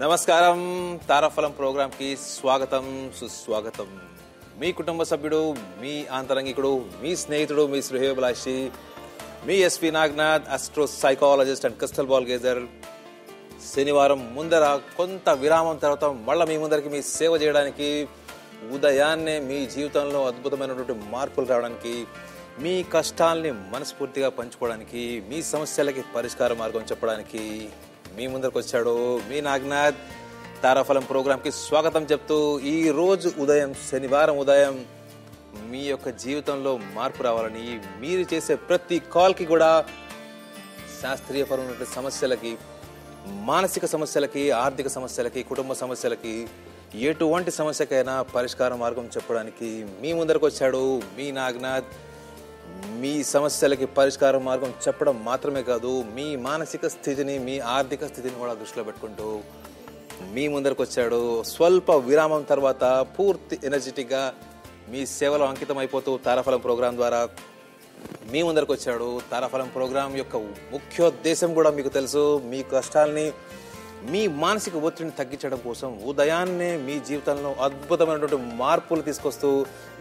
నమస్కారం. తారాఫలం ప్రోగ్రాంకి స్వాగతం, సుస్వాగతం. మీ కుటుంబ సభ్యుడు, మీ ఆంతరంగికుడు, మీ స్నేహితుడు, మీ శ్రేయోభిలాషి, మీ SP Naganath, astro psychologist and crystal ball gazer. శనివారం ముందర కొంత విరామం తర్వాత మళ్ళీ మీ ముందరికి మీ సేవ చేయడానికి, ఉదయాన్నే మీ జీవితంలో అద్భుతమైనటువంటి మార్పులు రావడానికి, మీ కష్టాల్ని మనస్ఫూర్తిగా పంచుకోవడానికి, మీ సమస్యలకి పరిష్కార మార్గం చెప్పడానికి మీ ముందరికి వచ్చాడు మీ నాగనాథ్. తారాఫలం ప్రోగ్రాంకి స్వాగతం చెప్తూ ఈ రోజు ఉదయం, శనివారం ఉదయం మీ యొక్క జీవితంలో మార్పు రావాలని, మీరు చేసే ప్రతి కాల్కి కూడా శాస్త్రీయపరమైన సమస్యలకి, మానసిక సమస్యలకి, ఆర్థిక సమస్యలకి, కుటుంబ సమస్యలకి, ఎటువంటి సమస్యకైనా పరిష్కార మార్గం చెప్పడానికి మీ ముందరికి వచ్చాడు మీ నాగనాథ్. మీ సమస్యలకి పరిష్కార మార్గం చెప్పడం మాత్రమే కాదు, మీ మానసిక స్థితిని, మీ ఆర్థిక స్థితిని కూడా దృష్టిలో పెట్టుకుంటూ మీ ముందరికి వచ్చాడు. స్వల్ప విరామం తర్వాత పూర్తి ఎనర్జెటిక్గా మీ సేవలో అంకితం అయిపోతూ తారాఫలం ప్రోగ్రాం ద్వారా మీ ముందరికి వచ్చాడు. తారాఫలం ప్రోగ్రాం యొక్క ముఖ్యోద్దేశం కూడా మీకు తెలుసు. మీ కష్టాల్ని, మీ మానసిక ఒత్తిడిని తగ్గించడం కోసం ఉదయాన్నే మీ జీవితంలో అద్భుతమైనటువంటి మార్పులు తీసుకొస్తూ,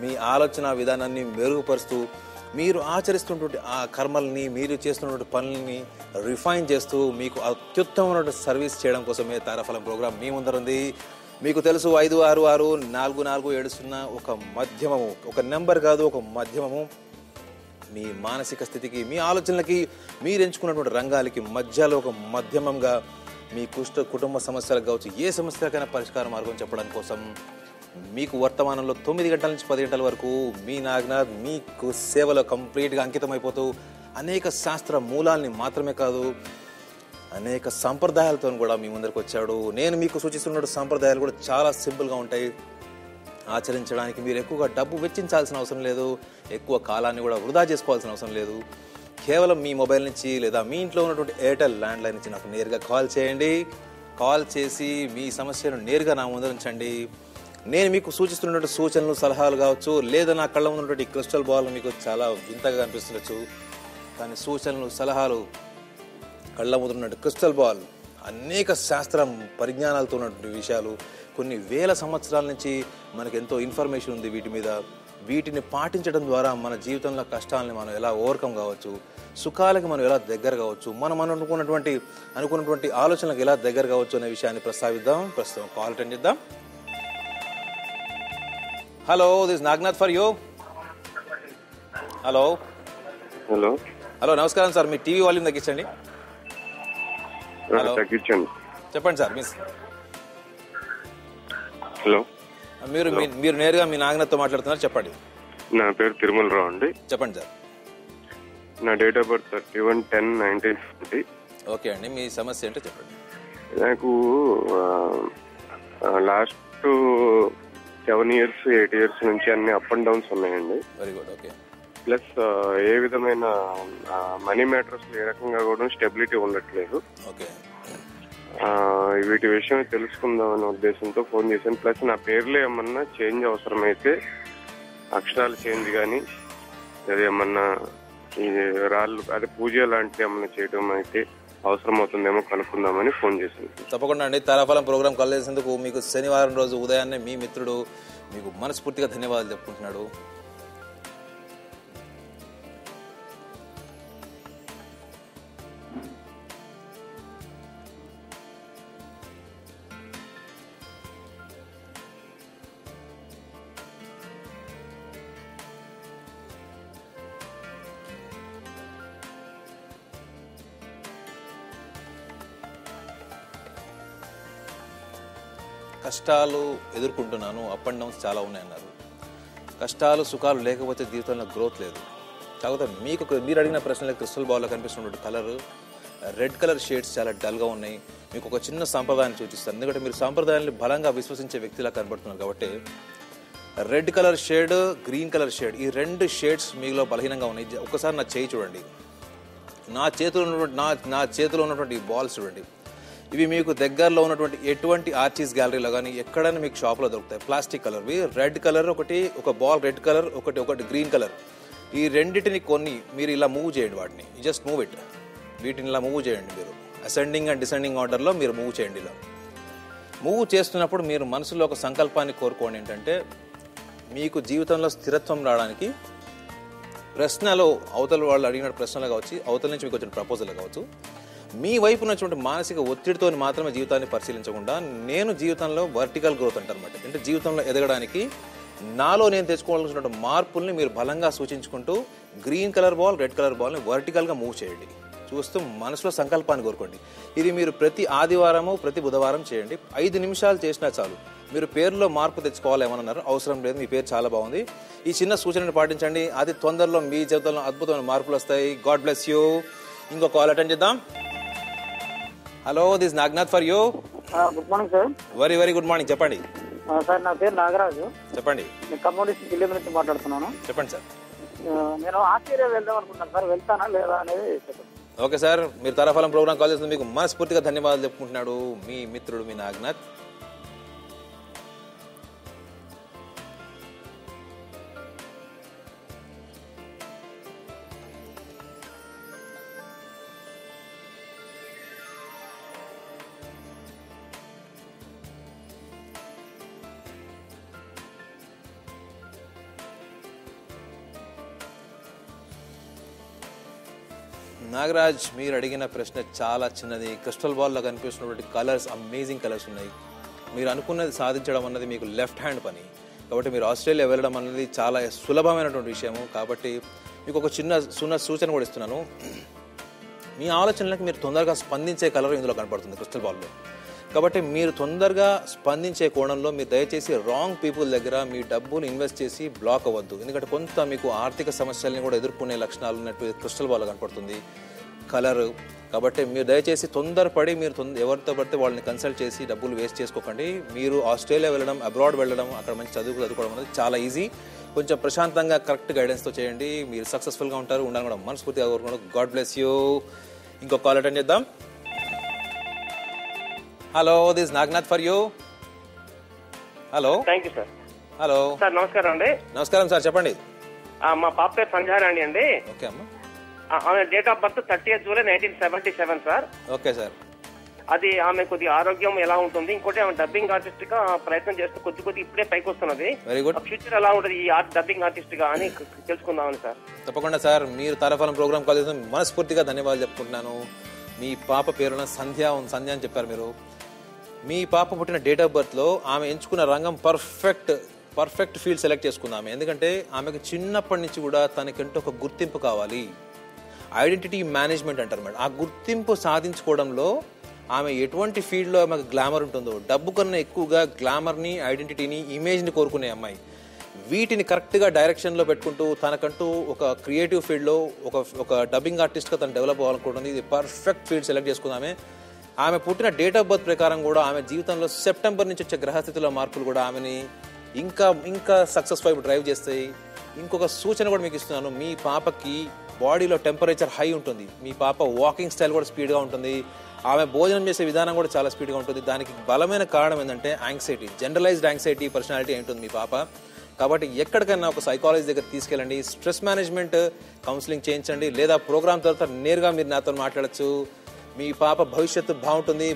మీ ఆలోచన విధానాన్ని మెరుగుపరుస్తూ, మీరు ఆచరిస్తున్నటువంటి ఆ కర్మల్ని, మీరు చేస్తున్నటువంటి పనులని రిఫైన్ చేస్తూ మీకు అత్యుత్తమమైన సర్వీస్ చేయడం కోసమే తారాఫలం ప్రోగ్రాం మీ ముందరుంది. మీకు తెలుసు 566447 ఒక మధ్యమము, ఒక నెంబర్ కాదు, ఒక మధ్యమము. మీ మానసిక స్థితికి, మీ ఆలోచనలకి, మీరు ఎంచుకున్నటువంటి రంగాలకి మధ్యలో ఒక మధ్యమంగా మీ కుటుంబ సమస్యలకు కావచ్చు, ఏ సమస్యలకైనా పరిష్కార మార్గం చెప్పడం కోసం మీకు వర్తమానంలో 9 గంటల నుంచి 10 గంటల వరకు మీ నాగనాథ్ మీకు సేవలో కంప్లీట్గా అంకితం అయిపోతూ, అనేక శాస్త్ర మూలాల్ని మాత్రమే కాదు, అనేక సంప్రదాయాలతో కూడా మీ ముందరికి వచ్చాడు. నేను మీకు సూచిస్తున్న సంప్రదాయాలు కూడా చాలా సింపుల్గా ఉంటాయి. ఆచరించడానికి మీరు ఎక్కువగా డబ్బు వెచ్చించాల్సిన అవసరం లేదు, ఎక్కువ కాలాన్ని కూడా వృధా చేసుకోవాల్సిన అవసరం లేదు. కేవలం మీ మొబైల్ నుంచి లేదా మీ ఇంట్లో ఉన్నటువంటి ఎయిర్టెల్ ల్యాండ్ లైన్ నుంచి నాకు నేరుగా కాల్ చేయండి. కాల్ చేసి మీ సమస్యను నేరుగా నా ముందు ఉంచండి. నేను మీకు సూచిస్తున్నటువంటి సూచనలు, సలహాలు కావచ్చు, లేదా నా కళ్ళ ఉన్నటువంటి క్రిస్టల్ బాల్ మీకు చాలా వింతగా కనిపిస్తుండొచ్చు, కానీ సూచనలు, సలహాలు, కళ్ళ ముందున్నటువంటి క్రిస్టల్ బాల్ అనేక శాస్త్ర పరిజ్ఞానాలతో ఉన్నటువంటి విషయాలు, కొన్ని వేల సంవత్సరాల నుంచి మనకు ఎంతో ఇన్ఫర్మేషన్ ఉంది వీటి మీద. వీటిని పాటించడం ద్వారా మన జీవితంలో కష్టాలని మనం ఎలా ఓవర్కమ్ కావచ్చు, సుఖాలకి మనం ఎలా దగ్గర కావచ్చు, మనం అనుకున్నటువంటి ఆలోచనలకు ఎలా దగ్గర కావచ్చు అనే విషయాన్ని ప్రస్తావిద్దాం. ప్రస్తుతం కాల్ అటెండ్ చేద్దాం. Hello, this Naganath for you. Hello hello hello నమస్కారం సార్. మీ టీవీ వాల్యూమ్ తగ్గించండి. హలో, తగ్గించండి. చెప్పండి సార్. మిస్ హలో, మీరు నేరుగా మీ నాగనాథ్తో మాట్లాడుతున్నారు, చెప్పండి. నా పేరు తిరుమలరావు అండి. చెప్పండి సార్. నా డేట్ ఆఫ్ బర్త్ 31/10/1970. ఓకే అండి, మీ సమస్య ఏంటో చెప్పండి. నాకు లాస్ట్ 7 years 8 years నుంచి అన్ని అప్ అండ్ డౌన్స్ ఉన్నాయండి. Very good. ఓకే. ప్లస్ ఏ విధమైన మనీ మ్యాటర్స్ ఏ రకంగా కూడా స్టెబిలిటీ ఉండట్లేదు. ఓకే. వీటి విషయం తెలుసుకుందాం అనే ఉద్దేశంతో ఫోన్ చేశాను. ప్లస్ నా పేర్లో ఏమన్నా చేంజ్ అవసరమైతే, అక్షరాలు చేంజ్ కానీ, అదేమన్నా ఈ రాళ్ళు అదే పూజ లాంటివి ఏమన్నా చేయడం అయితే అవసరం అవుతుందేమో కనుక్కుందామని ఫోన్ చేశాను. తప్పకుండా అండి. తారాఫలం ప్రోగ్రాం కాల్ చేసేందుకు మీకు శనివారం రోజు ఉదయాన్నే మీ మిత్రుడు మీకు మనస్ఫూర్తిగా ధన్యవాదాలు చెప్పుకుంటున్నాడు. కష్టాలు ఎదుర్కొంటున్నాను, అప్ అండ్ డౌన్స్ చాలా ఉన్నాయన్నారు. కష్టాలు, సుఖాలు లేకపోతే జీవితంలో గ్రోత్ లేదు. కాకపోతే మీరు అడిగిన ప్రశ్నలకు క్రిస్టల్ బాల్లో కనిపిస్తున్నటువంటి కలర్, రెడ్ కలర్ షేడ్స్ చాలా డల్గా ఉన్నాయి. మీకు ఒక చిన్న సాంప్రదాయాన్ని సూచిస్తాను. ఎందుకంటే మీరు సాంప్రదాయాన్ని బలంగా విశ్వసించే వ్యక్తిలా కనబడుతున్నారు కాబట్టి. Red colour shade, green colour shade, ఈ 2 షేడ్స్ మీలో బలహీనంగా ఉన్నాయి. ఒక్కసారి నా చేయి చూడండి. నా చేతిలో ఉన్నటువంటి బాల్స్ చూడండి. ఇవి మీకు దగ్గరలో ఉన్నటువంటి ఎటువంటి ఆర్చిస్ గ్యాలరీలో కానీ ఎక్కడైనా మీకు షాప్లో దొరుకుతాయి. ప్లాస్టిక్ కలర్వి. రెడ్ కలర్ ఒక బాల్ రెడ్ కలర్, ఒకటి గ్రీన్ కలర్. ఈ రెండింటిని మీరు ఇలా మూవ్ చేయండి. వాటిని జస్ట్ మూవ్ ఇట్. వీటిని ఇలా మూవ్ చేయండి. మీరు అసెండింగ్ అండ్ డిసెండింగ్ ఆర్డర్లో మీరు మూవ్ చేయండి. ఇలా మూవ్ చేస్తున్నప్పుడు మీరు మనసులో ఒక సంకల్పాన్ని కోరుకోండి. ఏంటంటే మీకు జీవితంలో స్థిరత్వం రావడానికి ప్రశ్నలో అవతల వాళ్ళు అడిగిన ప్రశ్నలు కావచ్చు, అవతల నుంచి మీకు వచ్చిన ప్రపోజల్ కావచ్చు, మీ వైపు ఉన్నటువంటి మానసిక ఒత్తిడితో మాత్రమే జీవితాన్ని పరిశీలించకుండా నేను జీవితంలో వర్టికల్ గ్రోత్ అంటారన్నమాట. అంటే జీవితంలో ఎదగడానికి నాలో నేను తెచ్చుకోవాల్సిన మార్పుల్ని మీరు బలంగా సూచించుకుంటూ green colour ball, red colour బాల్ని వర్టికల్గా మూవ్ చేయండి. చూస్తూ మనసులో సంకల్పాన్ని కోరుకోండి. ఇది మీరు ప్రతి ఆదివారము, ప్రతి బుధవారం చేయండి. 5 నిమిషాలు చేసినా చాలు. మీరు పేరులో మార్పు తెచ్చుకోవాలి ఏమన్నారు, అవసరం లేదు, మీ పేరు చాలా బాగుంది. ఈ చిన్న సూచనను పాటించండి. అది తొందరలో మీ జీవితంలో అద్భుతమైన మార్పులు వస్తాయి. God bless you. ఇంకో కాల్ అటెండ్ చేద్దాం. Hello, this Naganath for you. Good morning sir. Very very good morning. చెప్పండి సార్. నా పేరు నాగరాజు. చెప్పండి. నేను కమ్యూనిస్ట్ జిల్లా నుంచి మాట్లాడుతున్నాను. చెప్పండి సార్. నేను ఆస్ట్రేలియా వెళ్దాం అనుకుంటున్నాను సార్, వెళ్తానా లేదా అనేది చెప్పండి. ఓకే సార్, మీరు తరఫలం ప్రోగ్రామ్ కాల్ చేస్తుంది మీకు మనస్ఫూర్తిగా ధన్యవాదాలు చెప్పుకుంటున్నాడు మీ మిత్రుడు మీ నాగనాథ్. నాగరాజ్, మీరు అడిగిన ప్రశ్న చాలా చిన్నది. క్రిస్టల్ బాల్లో కనిపిస్తున్నటువంటి కలర్స్ అమేజింగ్ కలర్స్ ఉన్నాయి. మీరు అనుకున్నది సాధించడం అన్నది మీకు లెఫ్ట్ హ్యాండ్ పని. కాబట్టి మీరు ఆస్ట్రేలియా వెళ్ళడం అనేది చాలా సులభమైనటువంటి విషయము. కాబట్టి మీకు ఒక చిన్న సూచన కూడా ఇస్తున్నాను. మీ ఆలోచనలకు మీరు తొందరగా స్పందించే కలర్ ఇందులో కనపడుతుంది క్రిస్టల్ బాల్లో. కాబట్టి మీరు తొందరగా స్పందించే కోణంలో మీరు దయచేసి రాంగ్ పీపుల్ దగ్గర మీ డబ్బును ఇన్వెస్ట్ చేసి బ్లాక్ అవ్వద్దు. ఎందుకంటే కొంత మీకు ఆర్థిక సమస్యల్ని కూడా ఎదుర్కొనే లక్షణాలు ఉన్నట్టు క్రిస్టల్ బాల్ కనపడుతుంది కలర్. కాబట్టి మీరు దయచేసి తొందరపడి మీరు ఎవరితో పడితే వాళ్ళని కన్సల్ట్ చేసి డబ్బులు వేస్ట్ చేసుకోకండి. మీరు ఆస్ట్రేలియా వెళ్ళడం, అబ్రాడ్ వెళ్ళడం, అక్కడ మంచి చదువుకోవడం అనేది చాలా ఈజీ. కొంచెం ప్రశాంతంగా కరెక్ట్ గైడెన్స్తో చేయండి. మీరు సక్సెస్ఫుల్గా ఉంటారు, ఉండాలని కూడా మనస్ఫూర్తిగా కోరుకున్నాను. God bless you. ఇంకో కాల్ అటెండ్ చేద్దాం. Hello, this Naganath for you. Hello. Thank you sir. Hello sir, నమస్కారం అండి. నమస్కారం సార్, చెప్పండి. మా పాప పేరు సంధ్యారాణి అండి. ఓకే అమ్మా. ఆమె date of birth 30th July 1977 sir. Okay sir. అది ఆమె కొద్ది ఆరోగ్యం ఎలా ఉంటుంది, ఇంకోటి ఆమె డబ్బింగ్ ఆర్టిస్ట్ గా ప్రయత్నం చేస్తూ కొద్ది ఇప్పుడే పైకి వస్తున్నది. Very good. ఫ్యూచర్ ఎలా ఉంటుంది ఈ డబ్బింగ్ ఆర్టిస్ట్ గా అని తెలుసుకుందామని సార్. తప్పకుండా సార్, మీరు తారాఫలం ప్రోగ్రామ్ కాల్ చేసిన మనస్ఫూర్తిగా ధన్యవాదాలు చెప్పుకుంటున్నాను. మీ పాప పేరున సంధ్య అని చెప్పారు మీరు. మీ పాప పుట్టిన డేట్ ఆఫ్ బర్త్ లో ఆమె ఎంచుకున్న రంగం పర్ఫెక్ట్ ఫీల్డ్ సెలెక్ట్ చేసుకుందాం. ఎందుకంటే ఆమెకు చిన్నప్పటి నుంచి కూడా తనకంటూ ఒక గుర్తింపు కావాలి. ఐడెంటిటీ మేనేజ్మెంట్ అంటారు మేడం. ఆ గుర్తింపు సాధించుకోవడంలో ఆమె ఎటువంటి ఫీల్డ్లో ఆమెకు గ్లామర్ ఉంటుందో, డబ్బు కన్నా ఎక్కువగా గ్లామర్ని, ఐడెంటిటీని, ఇమేజ్ని కోరుకునే అమ్మాయి. వీటిని కరెక్ట్గా డైరెక్షన్లో పెట్టుకుంటూ తనకంటూ ఒక క్రియేటివ్ ఫీల్డ్లో ఒక డబ్బింగ్ ఆర్టిస్ట్గా తను డెవలప్ అవ్వాలనుకుంటుంది. ఇది పర్ఫెక్ట్ ఫీల్డ్ సెలెక్ట్ చేసుకుందామే. ఆమె పుట్టిన డేట్ ఆఫ్ బర్త్ ప్రకారం కూడా ఆమె జీవితంలో సెప్టెంబర్ నుంచి వచ్చే గ్రహస్థితిలో మార్పులు కూడా ఆమెని ఇంకా సక్సెస్ వైపు డ్రైవ్ చేస్తాయి. ఇంకొక సూచన కూడా మీకు ఇస్తున్నాను. మీ పాపకి బాడీలో టెంపరేచర్ హై ఉంటుంది. మీ పాప వాకింగ్ స్టైల్ కూడా స్పీడ్గా ఉంటుంది. ఆమె భోజనం చేసే విధానం కూడా చాలా స్పీడ్గా ఉంటుంది. దానికి బలమైన కారణం ఏంటంటే యాంగ్జైటీ, జనరలైజ్డ్ యాంగ్జైటీ పర్సనాలిటీ ఉంటుంది మీ పాప. కాబట్టి ఎక్కడికైనా ఒక సైకాలజీ దగ్గర తీసుకెళ్ళండి. స్ట్రెస్ మేనేజ్మెంట్ కౌన్సిలింగ్ చేయించండి, లేదా ప్రోగ్రామ్ తర్వాత నేరుగా మీరు నాతో మాట్లాడచ్చు. మీ పాప భవిష్యత్తు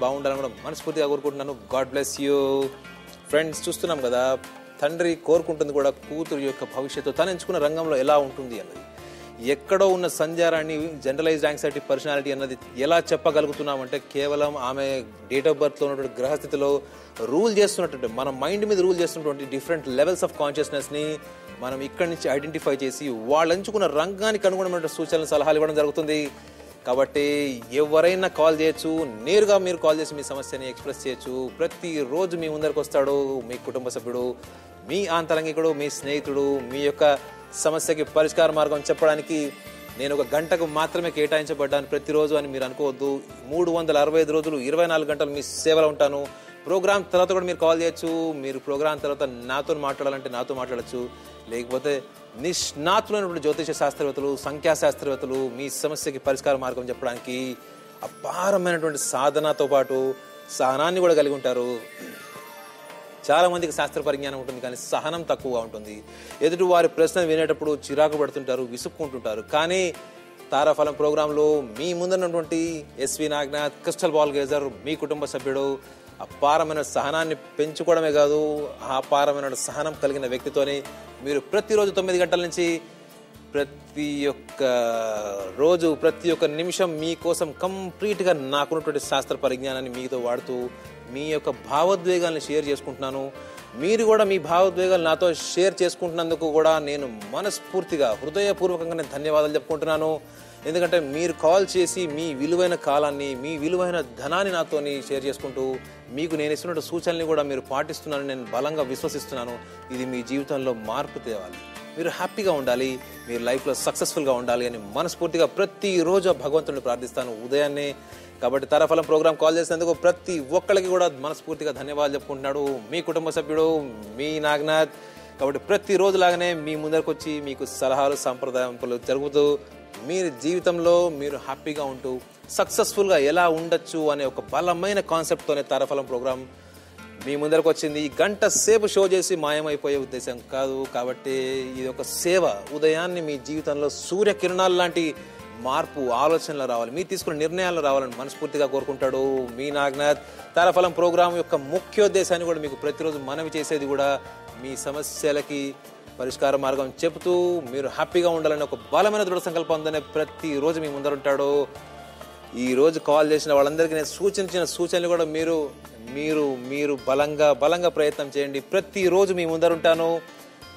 బాగుండాలని కూడా మనస్ఫూర్తిగా కోరుకుంటున్నాను. God bless you. ఫ్రెండ్స్, చూస్తున్నాం కదా, తండ్రి కోరుకుంటుంది కూడా కూతురు యొక్క భవిష్యత్తు తను ఎంచుకున్న రంగంలో ఎలా ఉంటుంది అన్నది. ఎక్కడో ఉన్న సంధ్యారాన్ని జనరలైజ్డ్ యాంగ్జైటీ పర్సనాలిటీ అన్నది ఎలా చెప్పగలుగుతున్నామంటే కేవలం ఆమె డేట్ ఆఫ్ బర్త్లో ఉన్నటువంటి గ్రహస్థితిలో రూల్ చేస్తున్నటువంటి, మన మైండ్ మీద రూల్ చేస్తున్నటువంటి డిఫరెంట్ లెవెల్స్ ఆఫ్ కాన్షియస్నెస్ని మనం ఇక్కడి నుంచి ఐడెంటిఫై చేసి వాళ్ళు ఎంచుకున్న రంగానికి అనుగుణమైన సూచనలు, సలహాలు ఇవ్వడం జరుగుతుంది. కాబట్టి ఎవరైనా కాల్ చేయొచ్చు, నేరుగా మీరు కాల్ చేసి మీ సమస్యని ఎక్స్ప్రెస్ చేయొచ్చు. ప్రతిరోజు మీ ముందరికి వస్తాడు మీ కుటుంబ సభ్యుడు, మీ ఆంతరంగికుడు, మీ స్నేహితుడు మీ యొక్క సమస్యకి పరిష్కార మార్గం చెప్పడానికి. నేను 1 గంటకు మాత్రమే కేటాయించబడ్డాను ప్రతిరోజు అని మీరు అనుకోవద్దు. 365 రోజులు 24 గంటలు మీ సేవలో ఉంటాను. ప్రోగ్రామ్ తర్వాత కూడా మీరు కాల్ చేయొచ్చు. మీరు ప్రోగ్రామ్ తర్వాత నాతో మాట్లాడాలంటే నాతో మాట్లాడచ్చు. లేకపోతే నిష్ణాతులైనటువంటి జ్యోతిష శాస్త్రవేత్తలు, సంఖ్యాశాస్త్రవేత్తలు మీ సమస్యకి పరిష్కార మార్గం చెప్పడానికి అపారమైనటువంటి సాధనతో పాటు సహనాన్ని కూడా కలిగి ఉంటారు. చాలా మందికి శాస్త్ర పరిజ్ఞానం ఉంటుంది, కానీ సహనం తక్కువగా ఉంటుంది. ఎదుటి వారి ప్రశ్న వినేటప్పుడు చిరాకు పడుతుంటారు, విసుక్కుంటుంటారు. కానీ తారాఫలం ప్రోగ్రాంలో మీ ముందున్నటువంటి SV Naganath, crystal ball gazer, మీ కుటుంబ సభ్యుడు. అపారమైన సహనాన్ని పెంచుకోవడమే కాదు, ఆ అపారమైన సహనం కలిగిన వ్యక్తితోని మీరు ప్రతిరోజు 9 గంటల నుంచి ప్రతి ఒక్క రోజు, ప్రతి ఒక్క నిమిషం మీకోసం కంప్లీట్గా నాకున్నటువంటి శాస్త్ర పరిజ్ఞానాన్ని మీతో వాడుతూ మీ యొక్క భావోద్వేగాలను షేర్ చేసుకుంటున్నాను. మీరు కూడా మీ భావోద్వేగాలు నాతో షేర్ చేసుకుంటున్నందుకు కూడా నేను మనస్ఫూర్తిగా, హృదయపూర్వకంగా నేను ధన్యవాదాలు చెప్పుకుంటున్నాను. ఎందుకంటే మీరు కాల్ చేసి మీ విలువైన కాలాన్ని, మీ విలువైన ధనాన్ని నాతోని షేర్ చేసుకుంటూ మీకు నేను ఇస్తున్న సూచనల్ని కూడా మీరు పాటిస్తున్నారని నేను బలంగా విశ్వసిస్తున్నాను. ఇది మీ జీవితంలో మార్పు తేవాలి, మీరు హ్యాపీగా ఉండాలి, మీరు లైఫ్లో సక్సెస్ఫుల్గా ఉండాలి అని మనస్ఫూర్తిగా ప్రతిరోజు భగవంతుడిని ప్రార్థిస్తాను ఉదయాన్నే. కాబట్టి తారాఫలం ప్రోగ్రాం కాల్ చేసినందుకు ప్రతి ఒక్కరికి కూడా మనస్ఫూర్తిగా ధన్యవాదాలు చెప్పుకుంటున్నాడు మీ కుటుంబ సభ్యుడు మీ నాగనాథ్. కాబట్టి ప్రతిరోజు లాగానే మీ ముందరకు వచ్చి మీకు సలహాలు, సంప్రదాయాలు జరుగుతూ మీరు జీవితంలో మీరు హ్యాపీగా ఉంటూ సక్సెస్ఫుల్గా ఎలా ఉండొచ్చు అనే ఒక బలమైన కాన్సెప్ట్తోనే తారాఫలం ప్రోగ్రాం మీ ముందరకు వచ్చింది. గంట సేపు షో చేసి మాయమైపోయే ఉద్దేశం కాదు. కాబట్టి ఇది ఒక సేవ. ఉదయాన్నే మీ జీవితంలో సూర్యకిరణాలు లాంటి మార్పు, ఆలోచనలు రావాలి, మీరు తీసుకున్న నిర్ణయాలు రావాలని మనస్ఫూర్తిగా కోరుకుంటాడు మీ నాగనాథ్. తారాఫలం ప్రోగ్రాం యొక్క ముఖ్యోద్దేశాన్ని కూడా మీకు ప్రతిరోజు మనవి చేసేది కూడా మీ సమస్యలకి పరిష్కార మార్గం చెబుతూ మీరు హ్యాపీగా ఉండాలని ఒక బలమైన దృఢ సంకల్పంతోనే ప్రతిరోజు మీ ముందరుంటాడు. ఈ రోజు కాల్ చేసిన వాళ్ళందరికీ నేను సూచించిన సూచనలు కూడా మీరు మీరు మీరు బలంగా ప్రయత్నం చేయండి. ప్రతిరోజు మీ ముందరుంటాను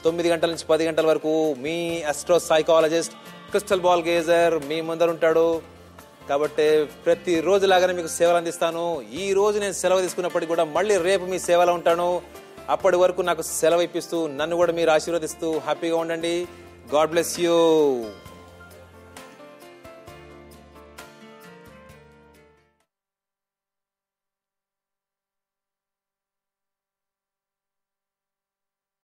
9 గంటల నుంచి 10 గంటల వరకు. మీ astro psychologist crystal ball gazer మీ ముందరుంటాడు. కాబట్టి ప్రతిరోజు లాగానే మీకు సేవలు అందిస్తాను. ఈ రోజు నేను సెలవు తీసుకున్నప్పటికీ కూడా మళ్ళీ రేపు మీ సేవలో ఉంటాను. అప్పటి వరకు నాకు సెలవు ఇప్పిస్తూ నన్ను కూడా మీరు ఆశీర్వదిస్తూ హ్యాపీగా ఉండండి. God bless you.